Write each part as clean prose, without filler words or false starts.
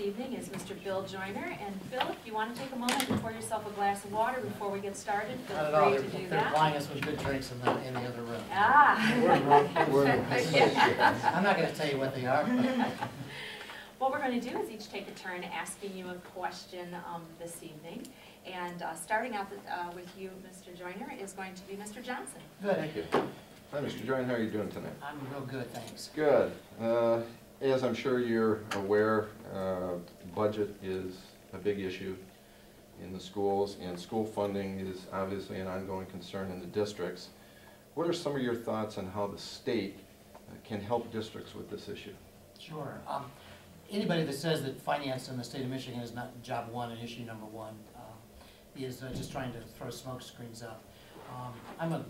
evening is Mr. Bill Joyner. And Bill, if you want to take a moment to pour yourself a glass of water before we get started, feel Not at all. free to do They're that. supplying us with good drinks in the other room. Ah. I'm not going to tell you what they are. What we're going to do is each take a turn asking you a question this evening. And starting out with you, Mr. Joyner, is going to be Mr. Johnson. Good. Thank you. Hi, Mr. Joyner. How are you doing tonight? I'm real good, thanks. Good. As I'm sure you're aware, budget is a big issue in the schools, and school funding is obviously an ongoing concern in the districts. What are some of your thoughts on how the state can help districts with this issue? Sure. Anybody that says that finance in the state of Michigan is not job one and issue number one is just trying to throw smoke screens up. I'm a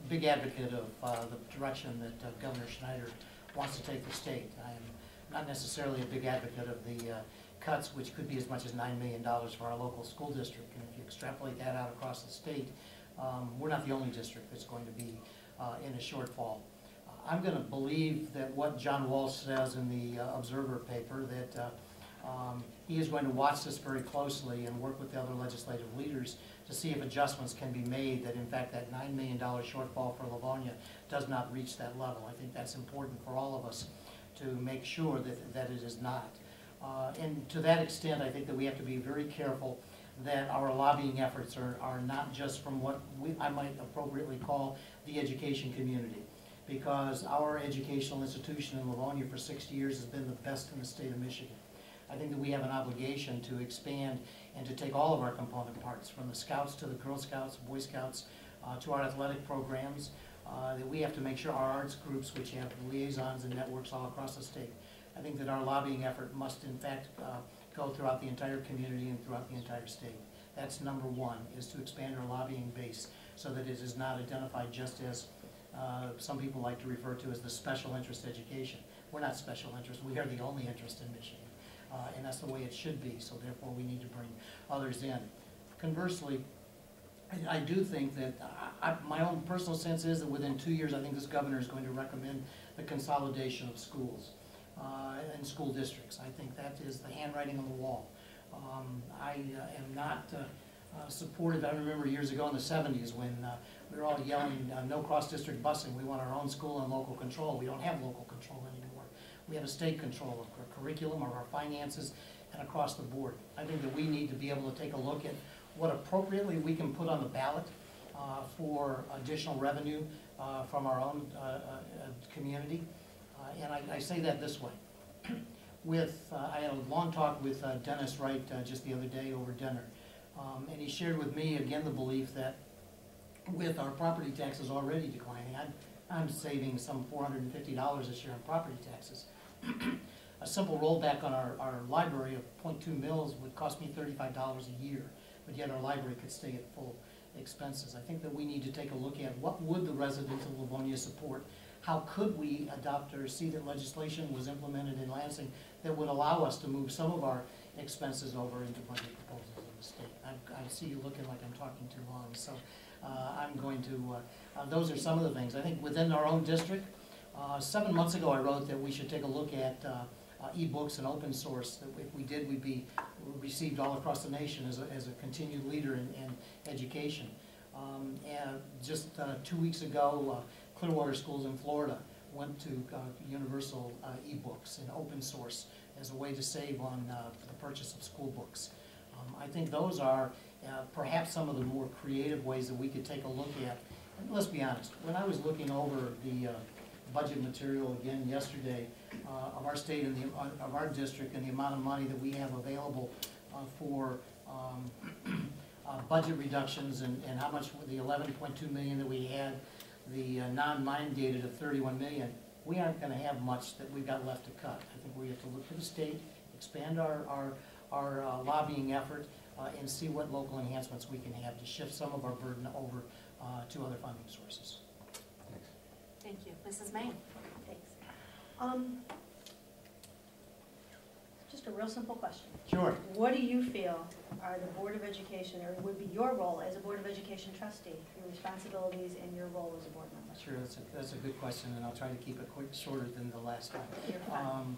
big advocate of the direction that Governor Schneider wants to take the state. I am not necessarily a big advocate of the cuts, which could be as much as $9 million for our local school district. And if you extrapolate that out across the state, we're not the only district that's going to be in a shortfall. I'm going to believe that what John Walsh says in the Observer paper, that he is going to watch this very closely and work with the other legislative leaders to see if adjustments can be made, that in fact that $9 million shortfall for Livonia does not reach that level. I think that's important for all of us to make sure that it is not. And to that extent, I think that we have to be very careful that our lobbying efforts are not just from what I might appropriately call the education community, because our educational institution in Livonia for 60 years has been the best in the state of Michigan. I think that we have an obligation to expand and to take all of our component parts, from the Scouts to the Girl Scouts, Boy Scouts, to our athletic programs, that we have to make sure our arts groups, which have liaisons and networks all across the state, I think that our lobbying effort must in fact go throughout the entire community and throughout the entire state. That's number one, is to expand our lobbying base so that it is not identified just as some people like to refer to as the special interest education. We're not special interest, we are the only interest in Michigan. And that's the way it should be, so therefore we need to bring others in. Conversely, I do think that my own personal sense is that within 2 years, I think this governor is going to recommend the consolidation of schools and school districts. I think that is the handwriting on the wall. I am not supportive. I remember years ago in the 70s when we were all yelling, no cross-district busing. We want our own school and local control. We don't have local control anymore. We have a state control of our curriculum, of our finances, and across the board. I think that we need to be able to take a look at what appropriately we can put on the ballot for additional revenue from our own community. And I say that this way. I had a long talk with Dennis Wright just the other day over dinner. And he shared with me, again, the belief that with our property taxes already declining, I'm saving some $450 this year on property taxes. A simple rollback on our library of 0.2 mils would cost me $35 a year, but yet our library could stay at full expenses. I think that we need to take a look at what would the residents of Livonia support. How could we adopt or see that legislation was implemented in Lansing that would allow us to move some of our expenses over into budget proposals in the state? I see you looking like I'm talking too long, so I'm going to, those are some of the things. I think within our own district, 7 months ago I wrote that we should take a look at e-books and open source. That if we did, we'd be received all across the nation as a continued leader in education. And just 2 weeks ago, Clearwater Schools in Florida went to universal e-books and open source as a way to save on the purchase of school books. I think those are perhaps some of the more creative ways that we could take a look at. And let's be honest, when I was looking over the budget material again yesterday of our state and of our district and the amount of money that we have available for budget reductions and how much the $11.2 million that we had, the non-mandated of $31 million, we aren't going to have much that we've got left to cut. I think we have to look to the state, expand our lobbying effort, and see what local enhancements we can have to shift some of our burden over to other funding sources. Thanks. Thank you. Mrs. May. Thanks. Just a real simple question. Sure. What do you feel are the Board of Education, or would be your role as a Board of Education trustee, your responsibilities and your role as a board member? Sure, that's a good question, and I'll try to keep it quick, shorter than the last time. You're fine.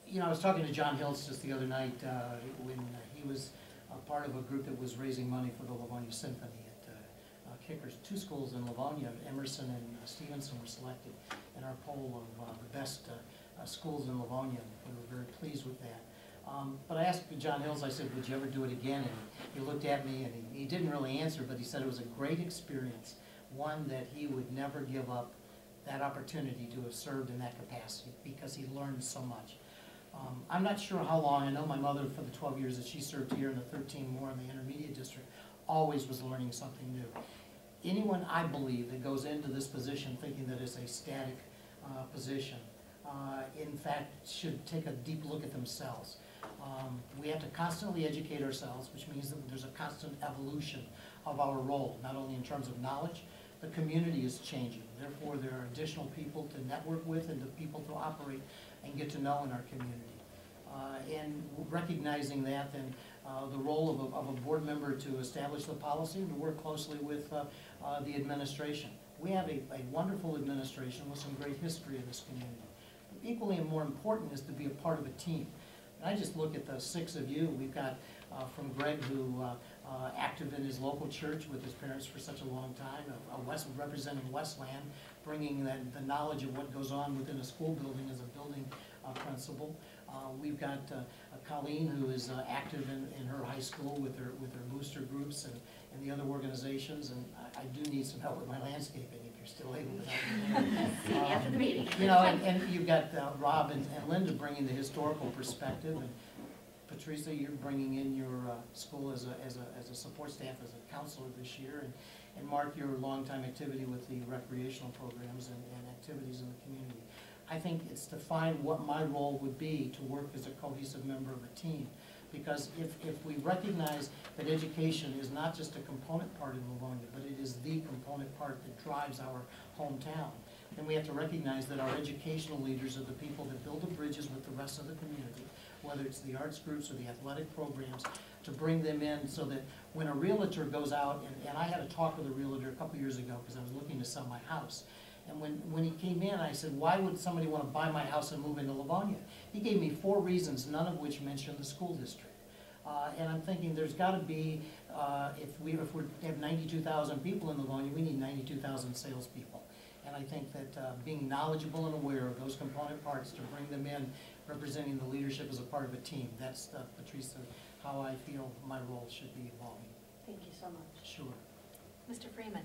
You know, I was talking to John Hills just the other night when he was a part of a group that was raising money for the Livonia Symphony at Kickers. 2 schools in Livonia, Emerson and Stevenson, were selected in our poll of the best schools in Livonia. We were very pleased with that. But I asked John Hills, I said, would you ever do it again? And he looked at me and he didn't really answer, but he said it was a great experience, one that he would never give up that opportunity to have served in that capacity because he learned so much. I'm not sure how long. I know my mother, for the 12 years that she served here and the 13 more in the intermediate district, always was learning something new. Anyone, I believe, that goes into this position thinking that it's a static position, in fact, should take a deep look at themselves. We have to constantly educate ourselves, which means that there's a constant evolution of our role, not only in terms of knowledge. The community is changing. Therefore, there are additional people to network with and the people to operate and get to know in our community. And recognizing that, then the role of a board member to establish the policy and to work closely with the administration. We have a wonderful administration with some great history in this community. But equally and more important is to be a part of a team. And I just look at the 6 of you. We've got from Greg, who active in his local church with his parents for such a long time, representing Westland, bringing the knowledge of what goes on within a school building as a building principal. We've got Colleen, who is active in her high school with her booster groups and the other organizations, and I do need some help with my landscaping if you're still able to help me. See you after the meeting. You know, and you've got Rob and Linda bringing the historical perspective, and Patricia, you're bringing in your school as a support staff, as a counselor this year, and Mark, your longtime activity with the recreational programs and activities in the community. I think it's to find what my role would be to work as a cohesive member of a team. Because if we recognize that education is not just a component part of Livonia, but it is the component part that drives our hometown, then we have to recognize that our educational leaders are the people that build the bridges with the rest of the community, whether it's the arts groups or the athletic programs, to bring them in so that when a realtor goes out, and I had a talk with a realtor a couple years ago because I was looking to sell my house. And when he came in, I said, why would somebody want to buy my house and move into Livonia? He gave me 4 reasons, none of which mentioned the school district. And I'm thinking there's got to be, if we have 92,000 people in Livonia, we need 92,000 salespeople. And I think that being knowledgeable and aware of those component parts to bring them in, representing the leadership as a part of a team, that's, Patricia, how I feel my role should be evolving. Thank you so much. Sure. Mr. Freeman.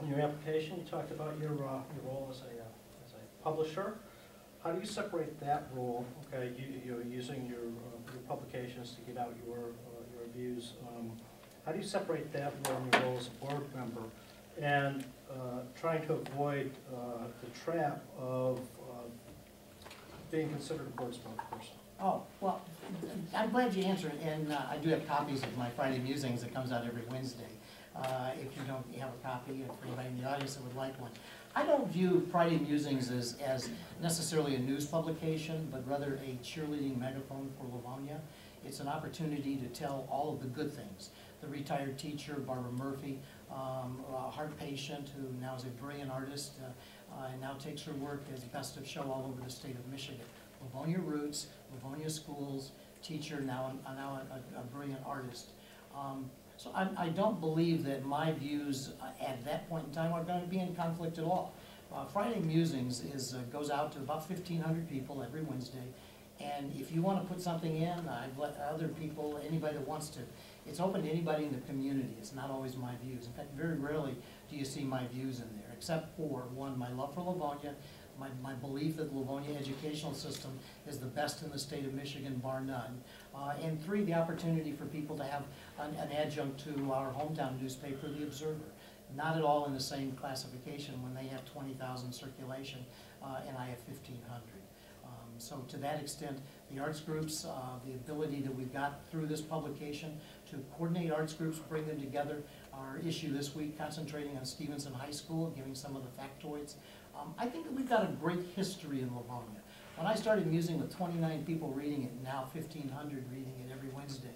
In your application, you talked about your role as a publisher. How do you separate that role? Okay, you're using your publications to get out your views. How do you separate that role and your role as a board member, and trying to avoid the trap of being considered a board spokesperson? Oh, well, I'm glad you answered, and I do have copies of my Friday Musings that comes out every Wednesday. If you don't have a copy, and for anybody in the audience that would like one. I don't view Friday Musings as necessarily a news publication, but rather a cheerleading megaphone for Livonia. It's an opportunity to tell all of the good things. The retired teacher, Barbara Murphy, a heart patient who now is a brilliant artist, and now takes her work as best of show all over the state of Michigan. Livonia roots, Livonia schools, teacher, now a brilliant artist. So I don't believe that my views at that point in time are going to be in conflict at all. Friday Musings goes out to about 1,500 people every Wednesday, and if you want to put something in, I've let other people, anybody that wants to. It's open to anybody in the community. It's not always my views. In fact, very rarely do you see my views in there, except for, one, my love for Livonia, my belief that the Livonia educational system is the best in the state of Michigan, bar none. And 3, the opportunity for people to have an adjunct to our hometown newspaper, The Observer. Not at all in the same classification when they have 20,000 circulation and I have 1,500. So to that extent, the arts groups, the ability that we've got through this publication to coordinate arts groups, bring them together. Our issue this week concentrating on Stevenson High School, giving some of the factoids. I think that we've got a great history in Livonia. When I started Musing with 29 people reading it, now 1,500 reading it every Wednesday,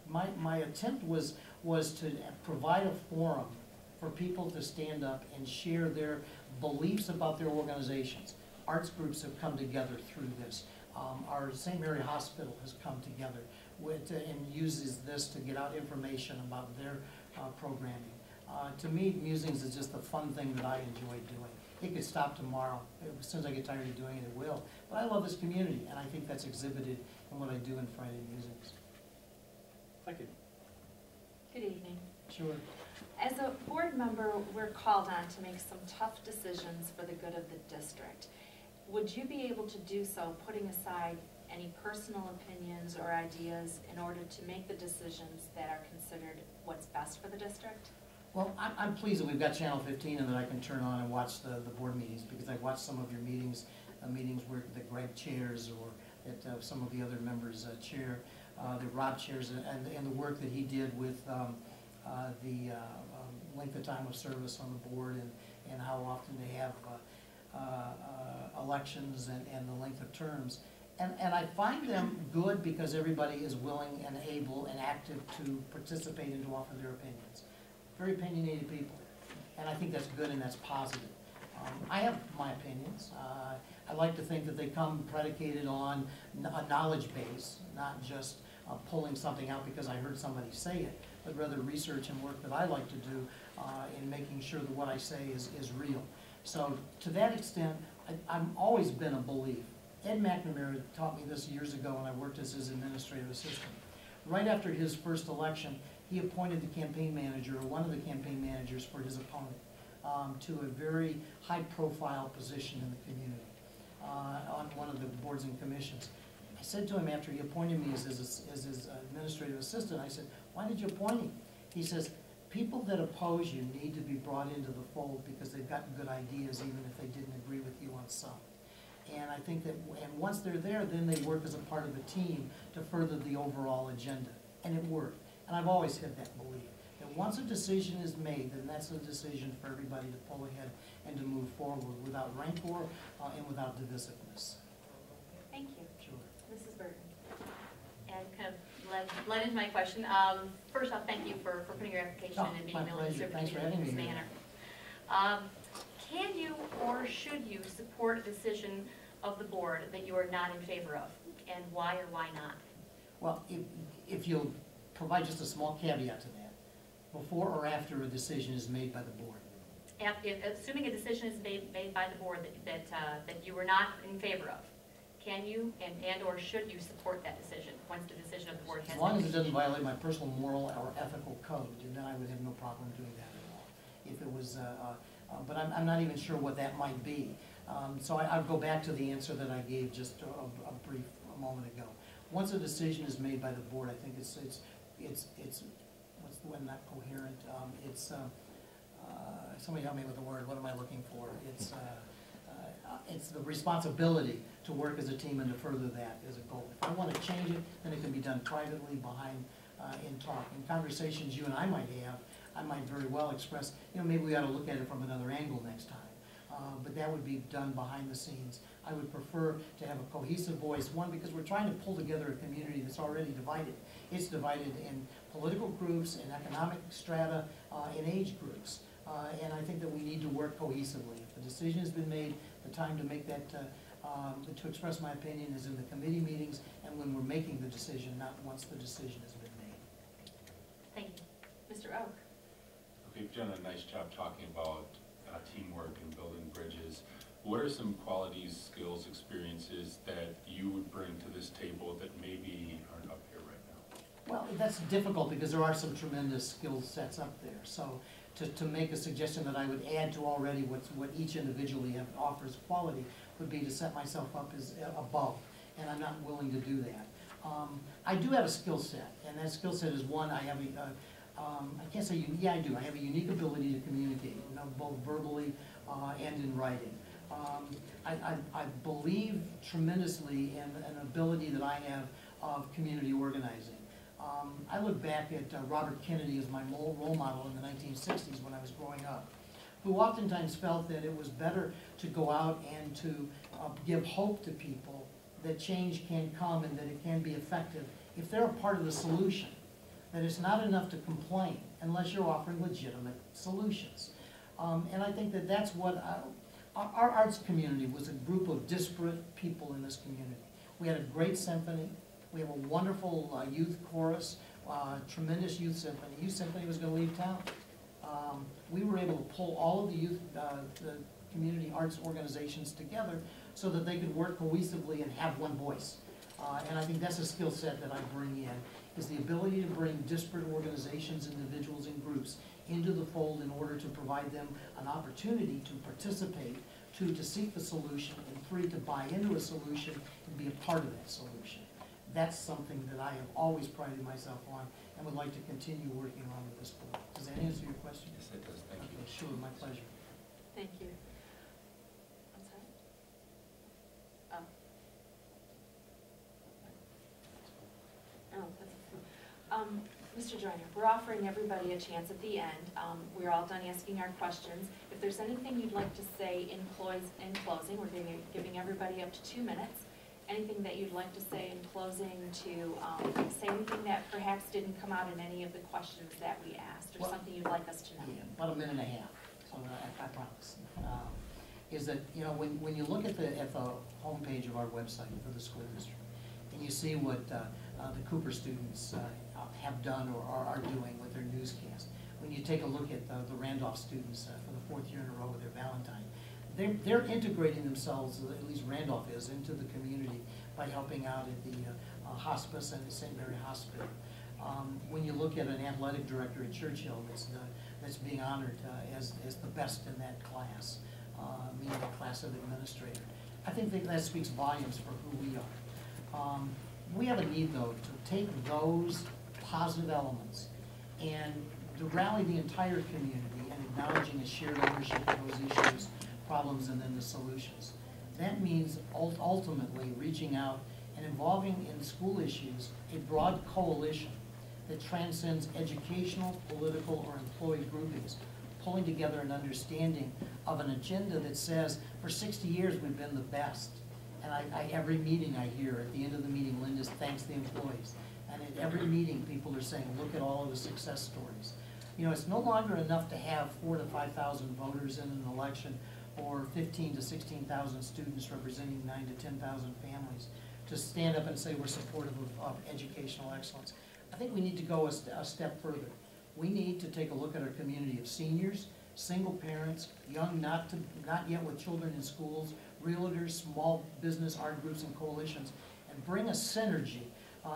my attempt was to provide a forum for people to stand up and share their beliefs about their organizations. arts groups have come together through this. Our St. Mary Hospital has come together and uses this to get out information about their programming. To me, musings is just a fun thing that I enjoy doing. It could stop tomorrow. As soon as I get tired of doing it, it will. But I love this community, and I think that's exhibited in what I do in Friday musings. Thank you. Good evening. Sure. As a board member, we're called on to make some tough decisions for the good of the district. Would you be able to do so, putting aside any personal opinions or ideas in order to make the decisions that are considered what's best for the district? Well, I'm pleased that we've got Channel 15 and that I can turn on and watch the board meetings, because I watched some of your meetings, meetings where that Greg chairs or that some of the other members chair, that Rob chairs, and the work that he did with the length of time of service on the board and how often they have elections and the length of terms. And I find them good because everybody is willing and able and active to participate and to offer their opinions. Very opinionated people, and I think that's good and that's positive. I have my opinions. I like to think that they come predicated on a knowledge base, not just pulling something out because I heard somebody say it, but rather research and work that I like to do in making sure that what I say is real. So to that extent, I've always been a belief. Ed McNamara taught me this years ago when I worked as his administrative assistant. Right after his first election, he appointed the campaign manager, or one of the campaign managers for his opponent, to a very high-profile position in the community on one of the boards and commissions. I said to him after he appointed me as his administrative assistant, I said, "Why did you appoint him?" He says, "People that oppose you need to be brought into the fold because they've got good ideas even if they didn't agree with you on some." And I think that and once they're there, then they work as a part of a team to further the overall agenda. And it worked. And I've always had that belief, that once a decision is made, then that's a decision for everybody to pull ahead and to move forward without rancor and without divisiveness. Thank you. Sure. Mrs. Burton. And kind of led into my question. First off, thank you for putting your application Oh, and my being willing to pleasure. serve the Thanks for community in having this me manner. Can you or should you support a decision of the board that you are not in favor of? And why or why not? Well, if you'll provide just a small caveat to that, before or after a decision is made by the board. Assuming a decision is made by the board that you are not in favor of, can you and or should you support that decision once the decision of the board has been made? As long as it doesn't violate my personal moral or ethical code, then I would have no problem doing that at all. If it was, but I'm not even sure what that might be. So I'll go back to the answer that I gave just a brief moment ago. Once a decision is made by the board, I think it's what's the word, not coherent, somebody help me with the word, what am I looking for? It's the responsibility to work as a team and to further that as a goal. If I want to change it, then it can be done privately behind, in talk. In conversations you and I might have, I might very well express, maybe we ought to look at it from another angle next time. But that would be done behind the scenes. I would prefer to have a cohesive voice, one, because we're trying to pull together a community that's already divided. It's divided in political groups, in economic strata, in age groups. And I think that we need to work cohesively. If the decision has been made, the time to make that, to express my opinion is in the committee meetings and when we're making the decision, not once the decision has been made. Thank you. Mr. Oak. Okay, you've done a nice job talking about teamwork and building bridges. What are some qualities, skills, experiences that you would bring to this table that maybe aren't up here right now? Well, that's difficult because there are some tremendous skill sets up there. So to make a suggestion that I would add to already what each individually offers quality would be to set myself up as above, and I'm not willing to do that. I do have a skill set, and that skill set is one, I have I can't say, yeah, I do. I have a unique ability to communicate, both verbally and in writing. I believe tremendously in an ability that I have of community organizing. I look back at Robert Kennedy as my role model in the 1960s when I was growing up, who oftentimes felt that it was better to go out and to give hope to people that change can come and that it can be effective if they're a part of the solution. That it's not enough to complain unless you're offering legitimate solutions. And I think that that's what our arts community was a group of disparate people in this community. We had a great symphony, we have a wonderful youth chorus, tremendous youth symphony. Youth symphony was gonna leave town. We were able to pull all of the youth, the community arts organizations together so that they could work cohesively and have one voice. And I think that's a skill set that I bring in, is the ability to bring disparate organizations, individuals, and groups into the fold in order to provide them an opportunity to participate, two, to seek the solution, and three, to buy into a solution and be a part of that solution. That's something that I have always prided myself on and would like to continue working on with this board. Does that answer your question? Yes, it does, thank you. Okay, sure, my pleasure. Thank you. I'm sorry? Oh, that's, Mr. Joyner, we're offering everybody a chance at the end. We're all done asking our questions. If there's anything you'd like to say in closing, we're giving everybody up to 2 minutes. Anything that you'd like to say in closing to say anything that perhaps didn't come out in any of the questions that we asked, or Well, something you'd like us to know? Yeah, about a minute and a half, so I promise. Is that, you know, when you look at the homepage of our website for the school district, and you see what the Cooper students have done or are doing with their newscast, when you take a look at the Randolph students for the 4th year in a row with their Valentine, they're integrating themselves, at least Randolph is, into the community by helping out at the hospice and the St. Mary Hospital. When you look at an athletic director at Churchill that's being honored as the best in that class, meaning the class of administrator, I think that speaks volumes for who we are. We have a need, though, to take those positive elements and to rally the entire community and acknowledging a shared ownership of those issues, problems, and then the solutions. That means ultimately reaching out and involving in school issues a broad coalition that transcends educational, political, or employee groupings, pulling together an understanding of an agenda that says, for 60 years we've been the best. And every meeting I hear, at the end of the meeting, Linda thanks the employees. And at every meeting, people are saying, look at all of the success stories. You know, it's no longer enough to have 4,000 to 5,000 voters in an election, or 15,000 to 16,000 students representing 9,000 to 10,000 families to stand up and say we're supportive of educational excellence. I think we need to go a step further. We need to take a look at our community of seniors, single parents, young, not yet with children in schools, realtors, small business, art groups, and coalitions, and bring a synergy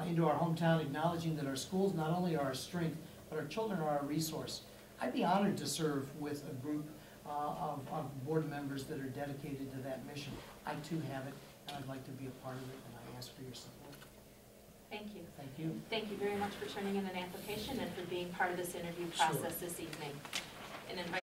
into our hometown, acknowledging that our schools not only are our strength, but our children are our resource. I'd be honored to serve with a group of board members that are dedicated to that mission. I too have it, and I'd like to be a part of it, and I ask for your support. Thank you. Thank you. Thank you very much for turning in an application and for being part of this interview process this evening. And invite